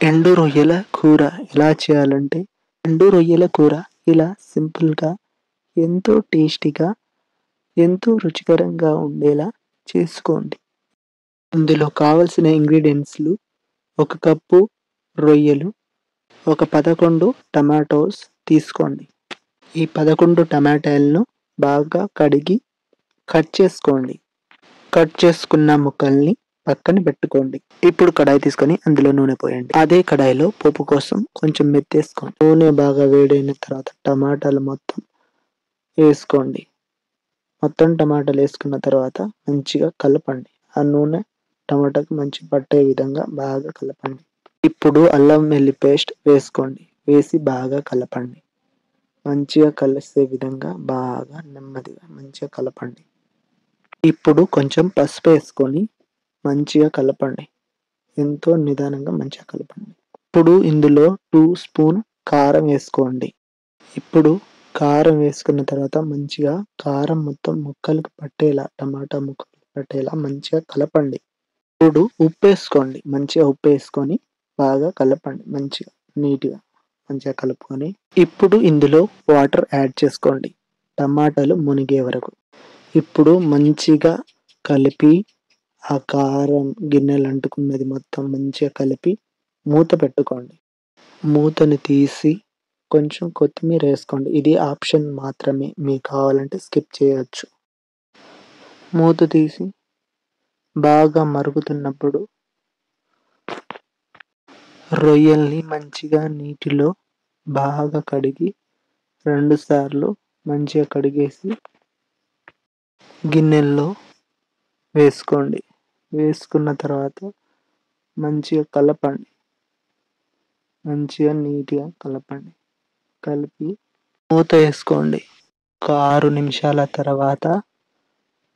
ఎండు రొయ్యల కూర ఎలా చేయాలంటే, ఎండు రొయ్యల కూర ఇలా సింపుల్‌గా ఎంతో టేస్టీగా, ఎంతో రుచికరంగా ఉండేలా చేసుకోండి. ఇందులో కావాల్సిన ఇంగ్రీడియెంట్స్‌లు: ఒక కప్పు రొయ్యలు, ఒక 11 టమాటోస్ తీసుకోండి. ఈ 11 టమాటాలను బాగా కడిగి కట్ చేసుకోండి. కట్ చేసుకున్న ముక్కల్ని పక్కన పెట్టుకోండి. ఇప్పుడు కడాయి తీసుకొని అందులో నూనె పోయండి. అదే కడాయిలో పోపు కోసం కొంచెం మెత్తేసుకోండి. నూనె బాగా వేడైన తర్వాత టమాటాలు మొత్తం వేసుకోండి. మొత్తం టమాటాలు వేసుకున్న తర్వాత మంచిగా కలపండి. ఆ నూనె టమాటాకి మంచి పట్టే విధంగా బాగా కలపండి. ఇప్పుడు అల్లం వెల్లుల్లి పేస్ట్ వేసుకోండి. వేసి బాగా కలపండి. మంచిగా కలిసే విధంగా బాగా నెమ్మదిగా మంచిగా కలపండి. ఇప్పుడు కొంచెం పసుపు వేసుకొని మంచిగా కలపండి. ఎంతో నిదానంగా మంచిగా కలపండి. ఇప్పుడు ఇందులో 2 స్పూన్ కారం వేసుకోండి. ఇప్పుడు కారం వేసుకున్న తర్వాత మంచిగా కారం మొత్తం ముక్కలకు పట్టేలా, టమాటా ముక్కలకు పట్టేలా మంచిగా కలపండి. ఇప్పుడు ఉప్పు వేసుకోండి. మంచిగా ఉప్పు వేసుకొని బాగా కలపండి. మంచిగా నీట్‌గా మంచిగా కలుపుకొని ఇప్పుడు ఇందులో వాటర్ యాడ్ చేసుకోండి. టమాటాలు మునిగే వరకు. ఇప్పుడు మంచిగా కలిపి ఆ కారం గిన్నెలు అంటుకున్నది మొత్తం మంచిగా కలిపి మూత పెట్టుకోండి. మూతని తీసి కొంచెం కొత్తిమీర వేసుకోండి. ఇది ఆప్షన్ మాత్రమే. మీకు కావాలంటే స్కిప్ చేయొచ్చు. మూత తీసి బాగా మరుగుతున్నప్పుడు రొయ్యల్ని మంచిగా నీటిలో బాగా కడిగి 2 సార్లు మంచిగా కడిగేసి గిన్నెల్లో వేసుకోండి. వేసుకున్న తర్వాత మంచిగా కలపండి. మంచిగా నీట్‌గా కలపండి. కలిపి మూత వేసుకోండి. ఒక 6 నిమిషాల తర్వాత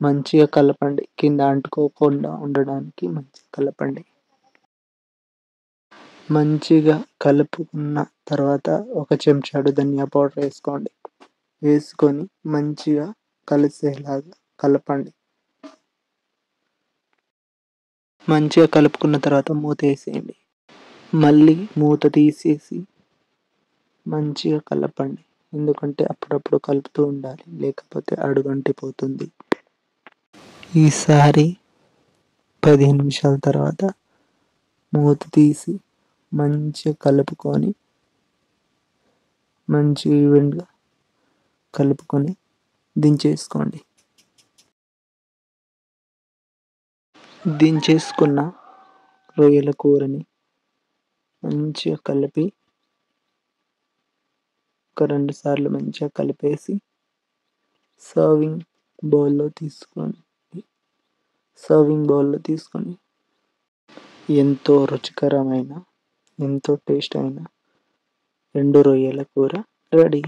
మంచిగా కలపండి. కింద అంటుకోకుండా ఉండడానికి మంచిగా కలపండి. మంచిగా కలుపుకున్న తర్వాత ఒక చెంచాడు ధనియా పౌడర్ వేసుకోండి. వేసుకొని మంచిగా కలిసేలాగా కలపండి. మంచిగా కలుపుకున్న తర్వాత మూత వేసేయండి. మళ్ళీ మూత తీసేసి మంచిగా కలపండి. ఎందుకంటే అప్పుడప్పుడు కలుపుతూ ఉండాలి. లేకపోతే అడుగంటిపోతుంది. ఈసారి 15 నిమిషాల తర్వాత మూత తీసి మంచిగా కలుపుకొని మంచిగా ఈవెన్‌గా కలుపుకొని దించేసుకోండి. దించేసుకున్న రొయ్యల కూరని మంచిగా కలిపి ఒక 2 సార్లు మంచిగా కలిపేసి సర్వింగ్ బౌల్‌లో తీసుకొని ఎంతో రుచికరమైన, ఎంతో టేస్ట్ అయిన ఎండు రొయ్యల కూర రెడీ.